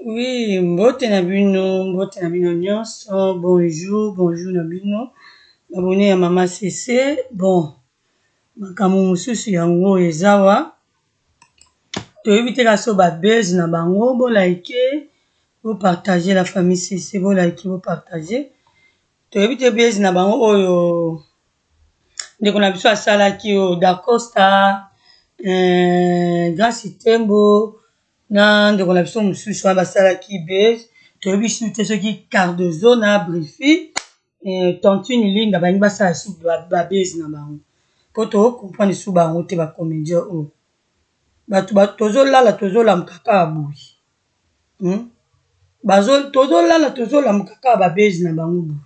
Oui, mbote na bino nyonso, bonjour na bino. Abonné à Mama CC. Bon, makambo mosusu yango ezawa. To éviter la soba buzz na bango, bo like, bo partager la famille CC, bo like, bo partager. To éviter buzz na bango oyo ndeko na biso asalaki o Dacosta, Grâce Tembo na ndeko na biso mosusu basalaki buzz. To éviter te soki Cardozo na Brifi, Tontine Linda bangi basala su ba buzz na bango. Po to comprendre su bango te ba comédien o. Batu tozolala mukaka boyi. Tozolala mukaka ba buzz na bango boyi.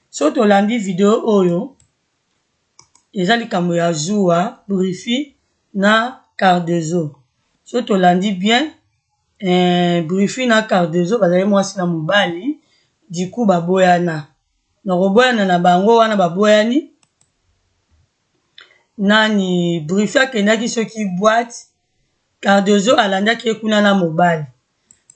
So to landi video oyo ezali kambo ya Zoua, Brifi na Cardozo. So to landi bien Brifi na Cardozo bazali mwasi na mobali du coup baboyana. Na roboyana na bango wana baboyani. Nani Brifi akendaki soki boîte Cardozo alandaki kuna na mobali.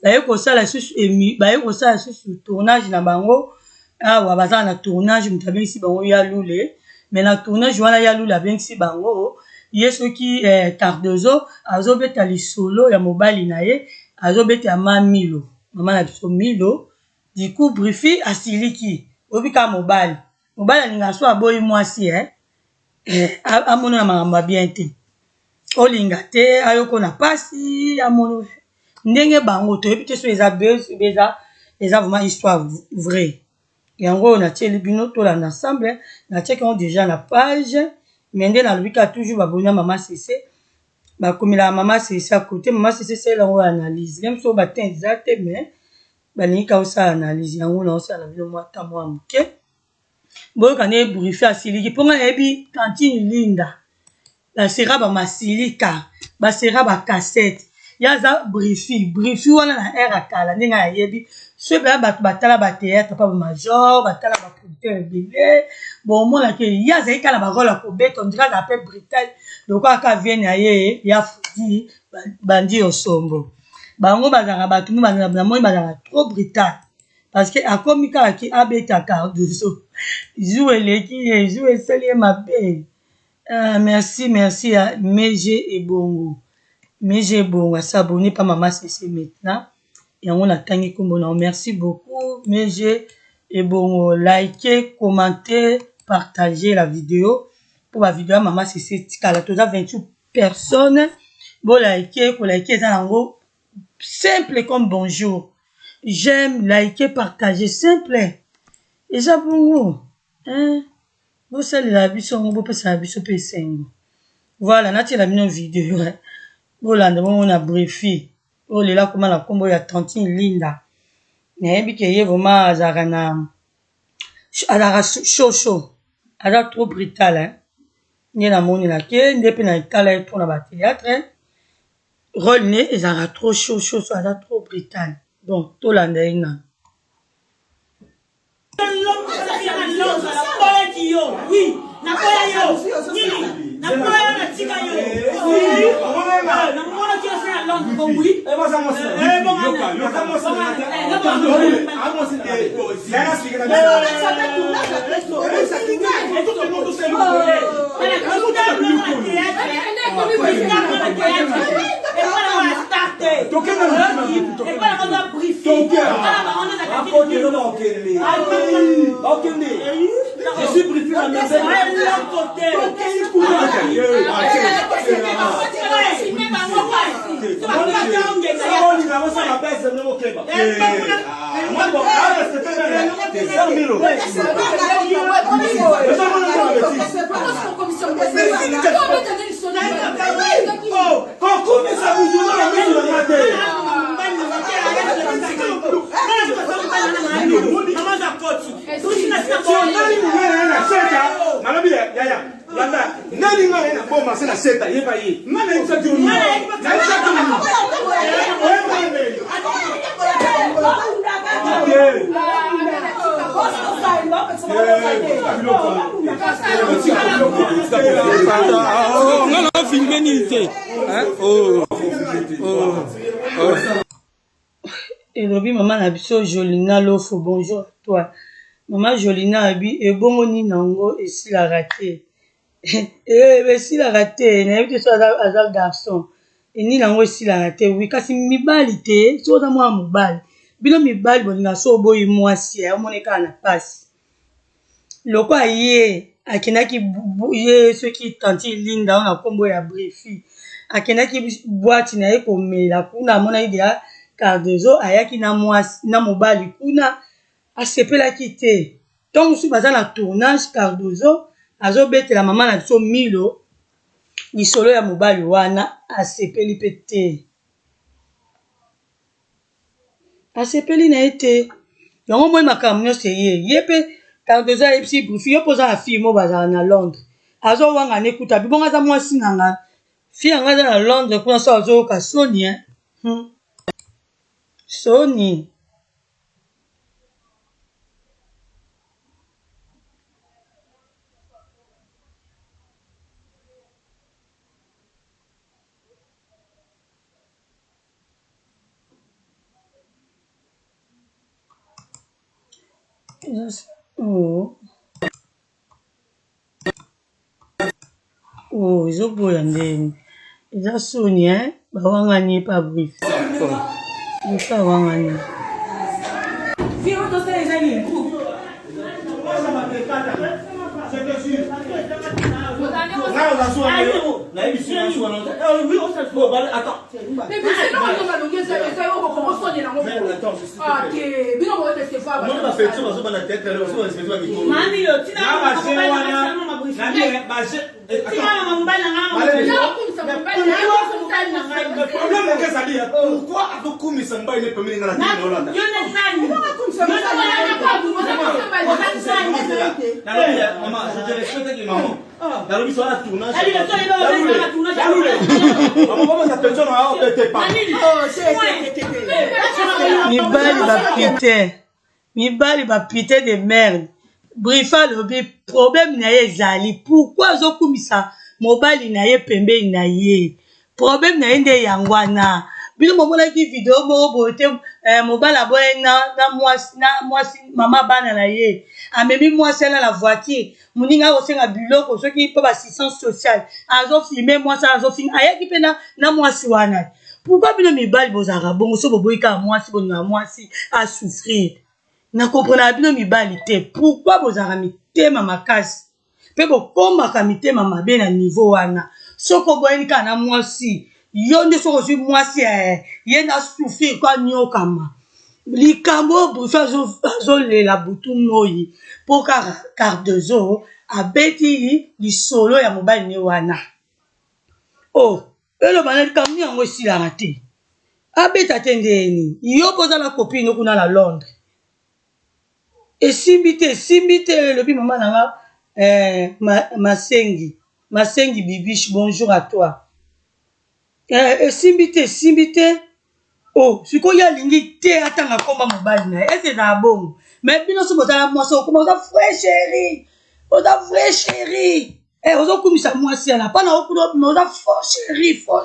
Baye kosala susu tournage na bango. Awa baza na tournage mutabengisi bango ya lule. Mais na tournage wana ya lule abengisi bango yesoki Cardozo azobeta lisolo ya mobali na ye azobeta ya Milo. Mama na biso Milo. Du coup Brifi asiliki obika mobali. Mobali alinga so aboyi mwasi amono na makambo bien te. Olinga te ayoko na pasi amono ndenge bango to ebite so eza buzz eza vraiment histoire vraie. Yango na tieli bino to la ensemble na check on déjà na page mende na lobika toujours babona Mama CC ba komila Mama CC à côté Mama CC c'est là on analyse même so ba ten exact mais balingi ka osa analyse yango na osa na bino mwata mwa muke boyo kane Brifi asiliki ponga ebi Tantine Linda la sera ba masilika ba sera ba cassette yaza Brifi wana na era kala ndinga yebi so ba batala ba théâtre pa ba major batala ba producteur belé bon mona ke yaza ikala ba rôle ko beto ndira za pe Brital donc aka vienne aye ya fudi bandi osombo bango bazanga batu na moi bazanga trop brutal parce que akomi ka ki abeta Cardozo jouer seli ma belle. Merci à Meje et Bongo. Meje Bongo, s'abonner pas Mama CC maintenant. Et on a tangi kombo. Merci beaucoup. Meje et Bongo, likez, commentez, partagez la vidéo. Pour la vidéo Mama CC, tika toza 28 personnes. Bon likez, ça en gros simple comme bonjour. J'aime, likez, partagez, simple. Et ça Bongo, vous savez la biso ngo pesa la biso pesengo. Voilà, nati la mino vidéo. Bolanda mona Brifi. Oh lela comment la combo ya Tantine Linda. Mais bi ke ye vraiment azarana chaud. Ada trop brutal Ni na moni la ke ndepe na kala pour na ba théâtre. Rôle ne ezara trop chaud, ada trop brutal. Donc to landa ina. Oui, Napoya yo. Na tika yo. Je suis briefé à la Et Robi, maman a biso Jolina Lofo, bonjour à toi. Maman Jolina a bi et bon ni nango et si la raté. Et si la raté, n'a eu que ça à garçon. Et ni nango et si la raté, oui, kasi mi balite, so da moi mobile. Bino mi bal bon na so boy moi si, a moneka na passe. Loko aye, akenaki ye ceux qui tanti linda on a combo ya briefi. Akenaki boîte na ye ko mela kuna mona idea Cardozo ayaki na mwasi na mobali kuna asepelaki te. Donc su baza na tournage Cardozo azobetela mama na biso Milo lisolo ya mobali wana asepeli pe te. Asepeli na ete yango moi makambo nyonso ye pe Cardozo ayebisi brifi yo poza na fille mo bazala na Londres azo wanga nekuta bibonga za mwasi nanga fille anga za na Londres kuna so azoyoka soni Sony. Oh. Oh, ils ont beau yandé. Ils ont Sony, bawangani pas brief. Ils sont bawangani. Mibali ba pité de merde. Brifa lobi problème na ye zali. Pourquoi zokumisa mobali na ye pembe na ye? Problème na ye nde yangwana. Bino mobala ki vidéo mo bote mobala boye na mwasi mama bana na ye. Amemi mwasi na la voiture. Muninga osenga biloko soki po ba assistance sociale. Azo filmer mwasi azo filmer ayaki pe na mwasi wana. Pourquoi bino mibali bozara bongo so boboyika mwasi bonga mwasi a souffrir? Na comprendre bino mibali te. Pourquoi bozara mitema makasi? Pe bokomba ka mitema mabe na niveau wana. Soko boyenika na mwasi. Yonde soko si mwasi ye na souffrir kwa nyokama. Likambo brufa zo lela butu noyi. Pour Cardozo abeti lisolo ya mobali ne wana. Oh, elo banali kamni yango silanga te. Abeta te ndeni. Yo poza la copine kuna na Londres. Et simbi te lobi maman nanga Masengi Bibiche, bonjour à toi. Et simbi te. Oh, siko ya lingi te atanga komba mobali na. Est-ce na bon? Mais bino so bozala mwasa okoma oza frère chéri. Oza frère chéri. Ozo kumisa mwasi ala. Pana okuno oza fort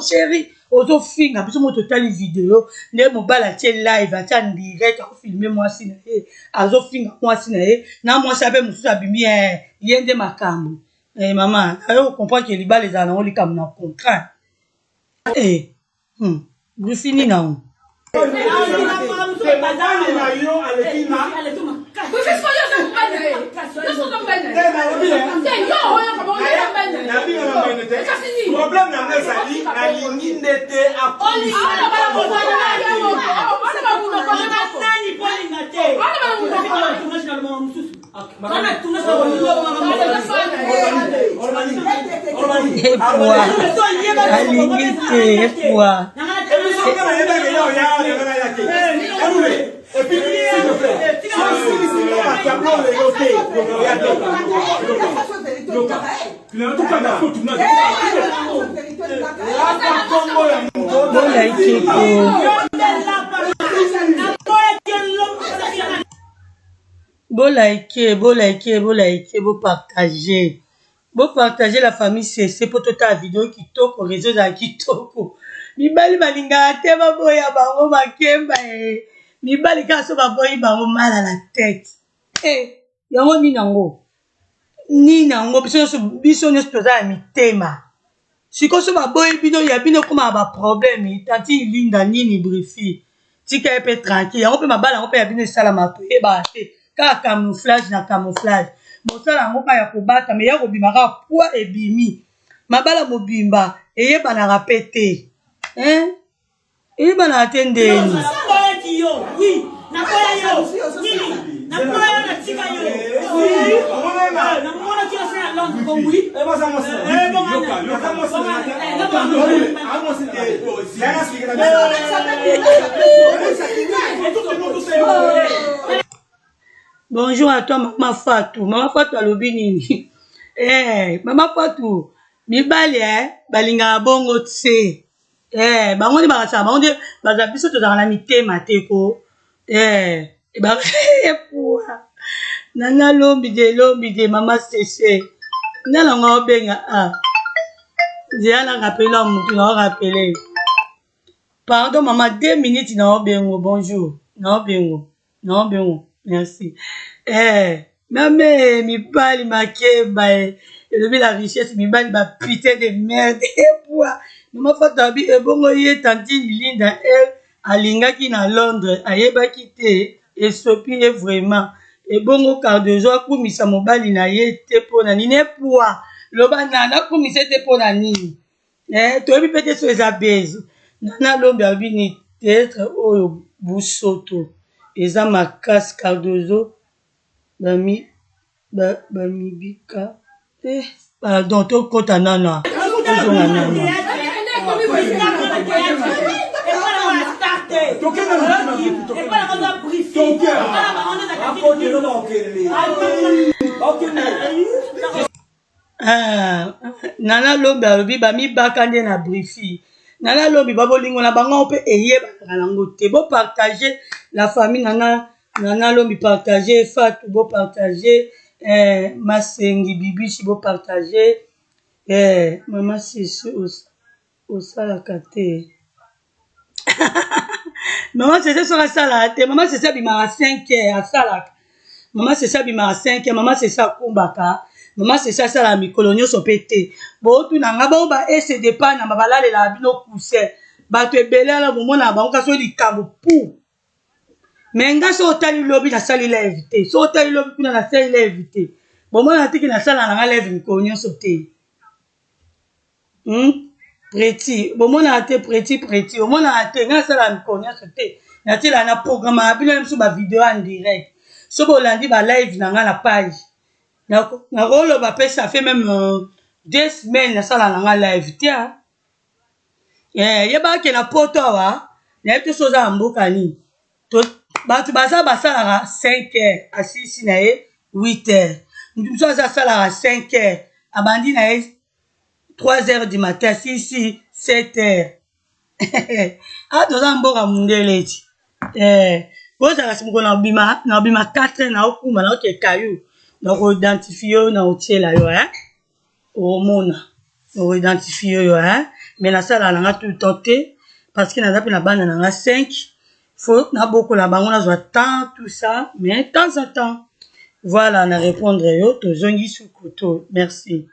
chéri. Ozo finga biso mo total vidéo ne mobala tie live atia en direct a filmer moi si na ye azo finga moi si na ye na moi ça be mususu abimi yende makambo maman ayo comprendre que libala les ana oli comme na contrat Brufini na Beau liker, beau partager. Beau partager la famille c'est pour toute la vidéo qui toque au réseau za qui toque. Mibali balinga te baboya bango makemba mibali kaso baboyi bango mal à la tête. Yango ni nango biso nyonso toza ya mitema. Sikoso baboyi bino ya bino koma ba problème tanti linda nini brifi. Tika epe tranquille. Yango pe mabala yango pe ya bino esala to eba te. Ka camouflage na camouflage. Mosala yango pa ya kobata me ya kobimaka poids ebimi. Mabala mobimba eyeba na rapete. Eyeba na tendeni. Oui, na koya yo. Nini? Na koya na tika yo. Na mona ki asa long ko oui. Bonjour à toi, Maman Fatou. Maman Fatou alobi nini? Maman Fatou, mibali balinga bongo tse. Bango ni bakasa, bango ni bazabiso tozala na mitema te ko. Ba pour nana lombi de Maman Cessé. Nana ngo benga Zia na rappela mutu na rappeler. Pardon maman, 2 minutes na bengo. Bonjour. Na bengo. Merci. Même mibali makeba elobi la richesse mibali ba putain de merde Maman Fatabi ebongo ye tantine Linda alingaki na Londres ayebaki te esopi vraiment ebongo Cardozo akumisa mobali na ye te pona nini poa loba nana akumisa te pona nini toyebi pete so eza base nana lombi abini peut-être oyo busoto eza makasi Cardozo bamibika pardon tokota nana tozonga nana nana lombi alobi bamibaka nde na brifi nana lombi babolingo na bango mpe eyebaka nango te bopartage la famille nana lombi partage Fatou bopartage Masengi Bibishi bopartage Maman Cessé osalaka te Maman Cessé soka asalaka te Maman Cessé abimaka 5 heures asalaka Maman Cessé abimaka 5 heures Maman Cessé akumbaka Maman Cessé asala mikolo nyonso mpe te bootuna nga bao ba ese pa na balalela bino kuse bato ebele ala bomona bango kasi likambo pu me nga so otali lobi nasali live te so otali lobi kuna nasali live te bomona tiki nasala nanga live mikolo nyonso te preti bomona te preti bomona te nga nasala mikolo nyonso te natila na programme ya bino biso ba video en direct so bolandi ba live nanga na page na koloba pe ça fait même 2 semaines nasala nanga live tia yebake na poto awa nayebi te soza ya mboka nini bato baza basalaka 5 heures asisi na ye 8 heures mutu mosu aza asalaka 5 heures abandi na ye 3 heures du matin asisi 7 heures toza mboka mundele ti ozala simoko na obima 4 heures na okuma na oke kayu na koidentifie oyo na otiela yo omona oidentifie oyo mais na sala nanga tout le temps te parce que naza pe na bana nanga 5 faut na beaucoup la bango na temps tout ça mais de temps en temps voilà na répondre yo to zongi sous couteau merci.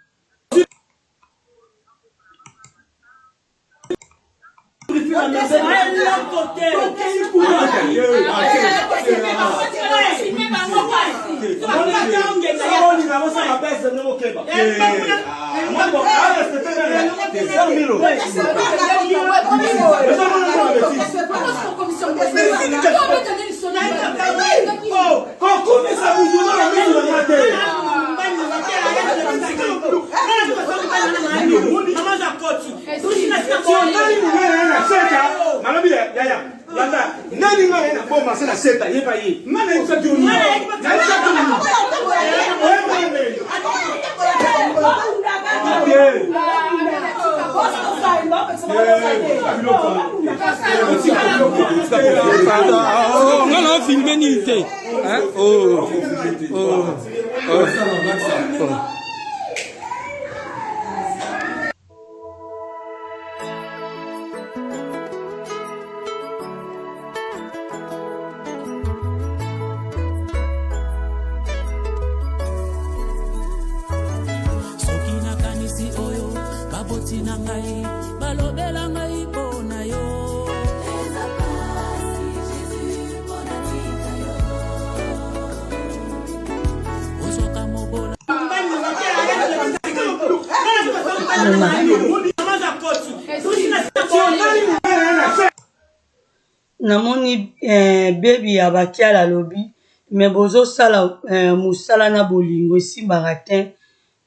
Namoni baby ya bakiala lobi mais bozo sala musala na bolingo esimbaka te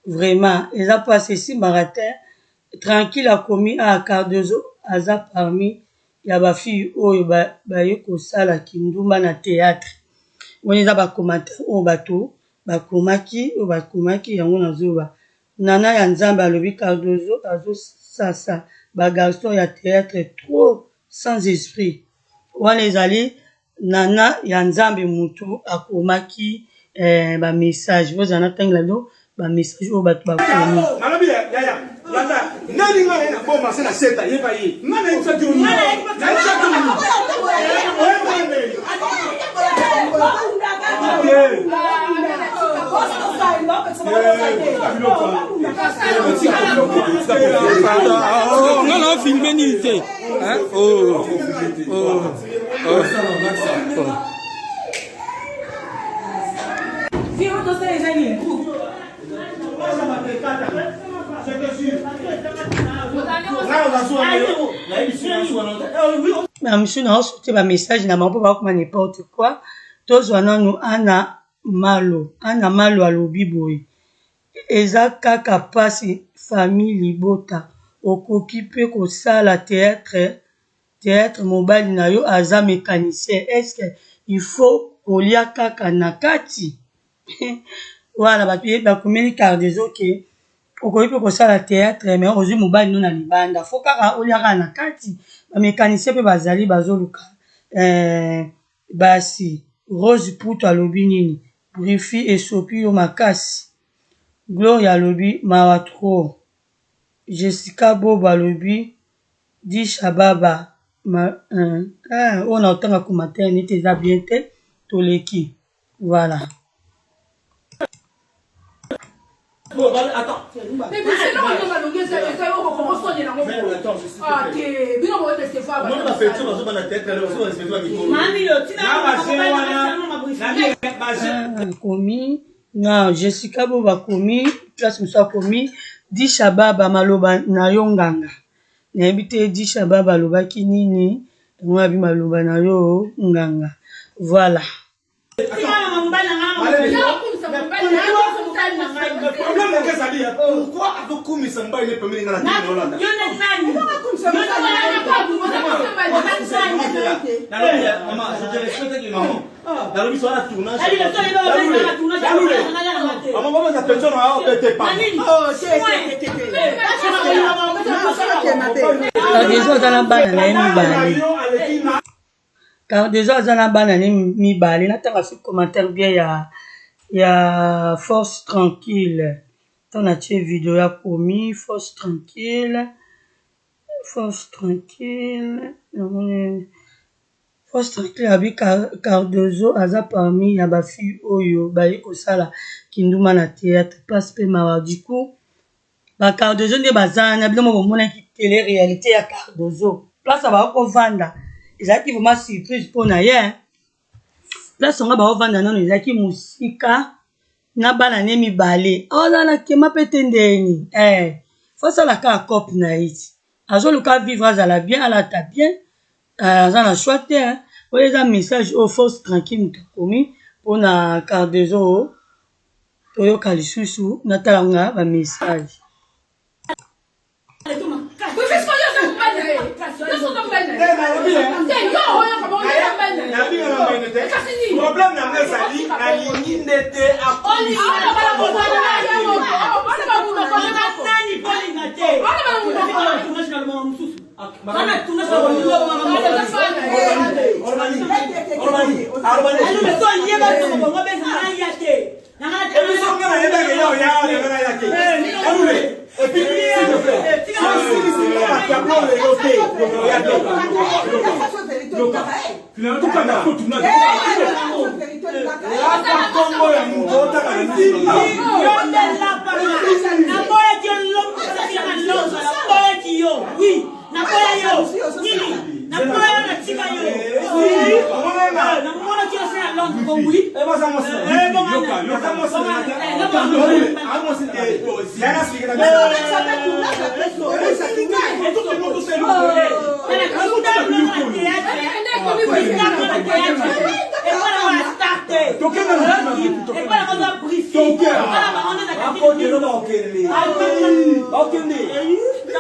vraiment eza mpasi esimbaka te tranquille akomi Cardozo aza parmi ya bafille oyo baye kosala kindumba na théâtre woni eza bacommentaire oyo bato bakomaki yango nazoba nana ya nzambe alobi Cardozo azosasa bagarçon ya théâtre trop sans esprit wana ezali nana ya nzambe mutu akomaki bamessage bozala na ntangi lelo bamessage oyo bato bakomi on a filmé nité. Hein? Oh. Monsieur n'a reçu un message n'a pas comme n'importe quoi. Tous nous ana malo alobi boy. Eza kaka pasi famille libota okoki pe kosala théâtre mobile na yo aza mécanicien est-ce que il faut kolia kaka na kati voilà bakomeli Cardozo ke okoki pe kosala théâtre mais ozwi mobile no na libanda faut kaka olia kaka na kati bamécanicien pe bazali bazoluka basi Rose Puto alobi nini Brifi esopi yo makasi Gloria alobi mawa tro Jessica Boba alobi di Shababa on a autant à commenter n'était eza bien te toleki voilà. Bon, attends. Mais c'est non, on va nous dire ça, on commence à dire non. Ah, ok. Bien, on va tester fort. Non, on va faire ça, on va tête, on va se faire du Mami, tu komi na Jessica Boba komi place musa komi di Shababa maloba na yo nganga. Nayebi te di Shababa alobaki nini, ngwa bi maloba na yo nganga. Voilà. Pourquoi avec Koumi Samba il est premier dans la télé Hollande? Maman, je te respecte que maman. Dans le soir à tournage. Maman, maman, ça personne n'a pas pas. Cardozo azana bana ni mibale natanga fi commentaire bien ya force tranquille. Ton a tué vidéo ya komi force tranquille Force tranquille. Force tranquille avec Cardozo aza parmi ya ba fille oyo baye kosala kinduma na théâtre place pe mawa du coup ba Cardozo nde bazana biloko bomona ki télé réalité ya Cardozo place ba ko vanda ezaki vraiment surprise pour na ye place nga ba vanda nano ezaki musika na bana ne mibale ozala kema pete ndeni faut la ka cop na it azoluka vivre azala bien alata bien aza na choix te oyo eza message au force tranquille mutu akomi mpona Cardozo toyoka lisusu natalanga bamessage problème na ngai ezali nalingi ndete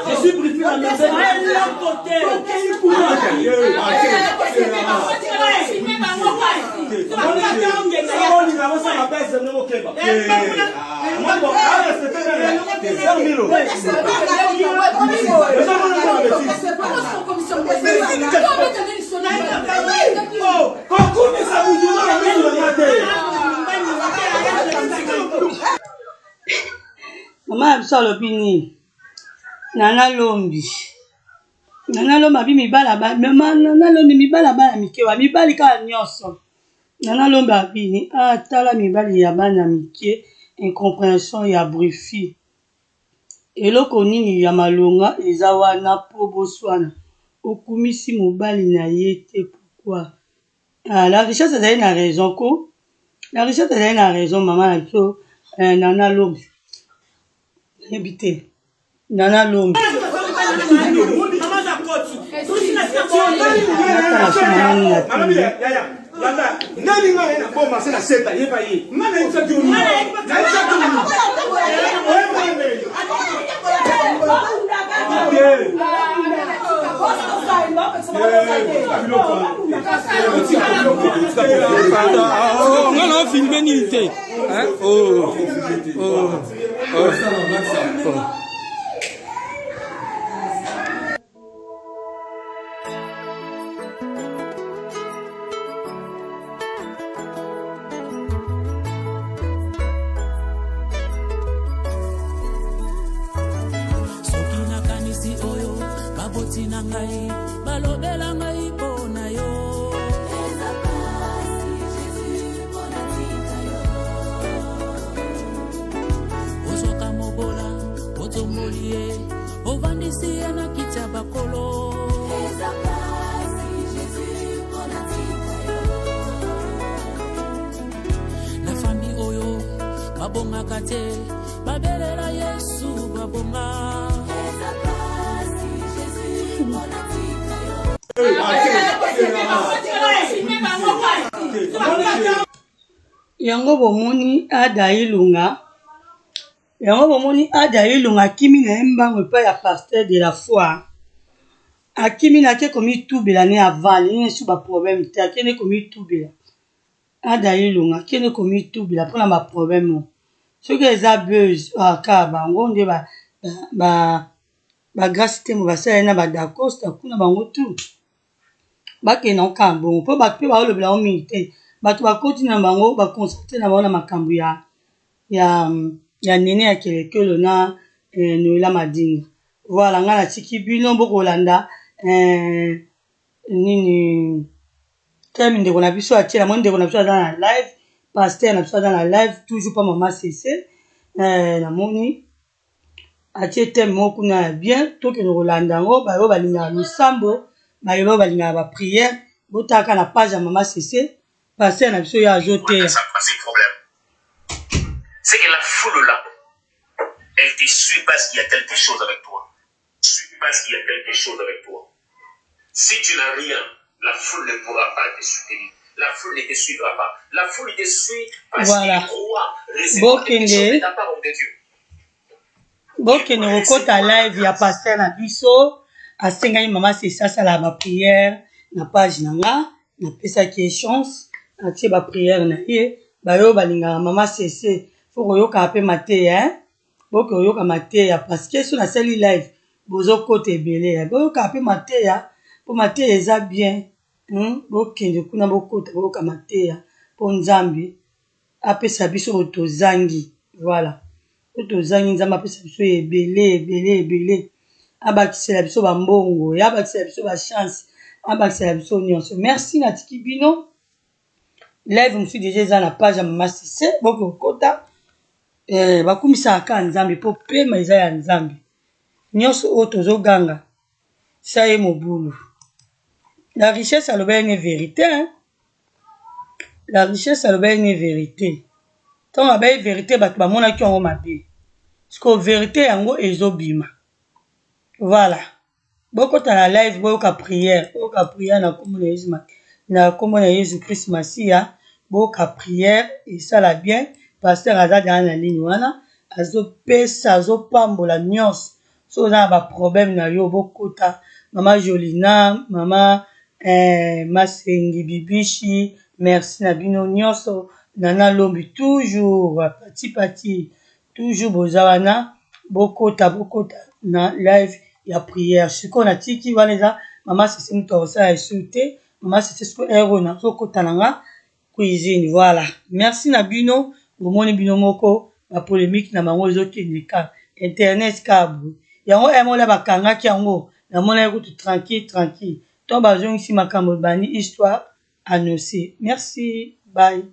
je suis briefé à la Mama biso alobi nini nana lombi abi mibala ba mama nana lombi mibala bana mike wa mibali kala nyonso nana lombi abi tala mibali ya bana mike incompréhension ya brifi eloko nini ya malonga eza wana po boswana okumisi mobali na ye te pourquoi la richesse ezali na raison ko la richesse ezali na raison mama na biso nana lombi habité nana lombi On a filmé Nilté. yango bomoni ada ilunga akimi na ye mbango epai ya pasteur de la foi akimi na ke komitubela ne avale nini esu baproblème te akende komitubela ada ilunga akende komitubela mpona baproblème soki eza buse kaka bango nde bagrâce te mo basala na badacosta kuna bango tu bakenda okaka bongo mpo bato mpe baolobela o mingi te bato bakoti na bango baconcentre na bango na makambo ya nene ya kelekelo na Noela Madinga voilà nga na tiki bino bokolanda nini teme ndeko na biso atiela mo ndeko na biso aza na live pasteur na biso aza na live toujours pas mama cc namoni atie teme moko kuna ya bien tokende kolanda yango bayo balingaka losambo bayo balingaka bapriere botaka na page ya mama cc pasteur na biso yo azoteya. C'est que la foule là, elle te suit parce qu'il y a quelque chose avec toi. Parce qu'il y a quelque chose avec toi. Si tu n'as rien, la foule ne pourra pas te soutenir. La foule ne te suivra pas. La foule te suit parce qu'il croit recevoir quelque chose de la part de Dieu. Bokende kokota live ya pasteur na biso asengani mama c'est ça la ba prière na page nanga na pesa ki chance atie ba prière na ye bayo balinga mama cc faut koyoka pe mateya boko yoka mateya parce que sur la seli live bozo kote belé boyoka pe mateya po mateya eza bien bokende kuna bokota boyoka mateya po nzambi apesa biso tozangi voilà tozangi nzambe apesa biso ebele abakisela biso bambongo abakisela biso bachance abakisela biso nyonso. Merci na tiki bino live mosusu deja eza na page ya mama cc bokokota bakumisaka nzambe po pema eza ya nzambe nyonso oyo tozoganga sa ye mobulu. La richesse aloba ene vérité la richesse aloba ene vérité ntango abaye vérité bato bamonaki yango mabe siko vérité yango ezobima voilà bokota na live boyoka prière na kombo na Yesu Christ Masia boyoka prière esala bien pasteur aza dana na ligne wana azopesa azopambola nyonso so oza na baproblème na yo bokota mama Jolina mama Masengi Bibishi merci na bino nyonso nana lombi toujours pati toujours bozawana bokota na live ya prière siko na tiki wana eza mama sisi muto osala esuté mama sisi siko ero na sokota nanga cuisine voilà. Merci na bino bomoni bino moko ba polémique na bango ezokende ka internet kabwe yango emola bakangaki yango na mona ekutu tranquille to bazongisi makambo bani histoire annoncée. Merci, bye.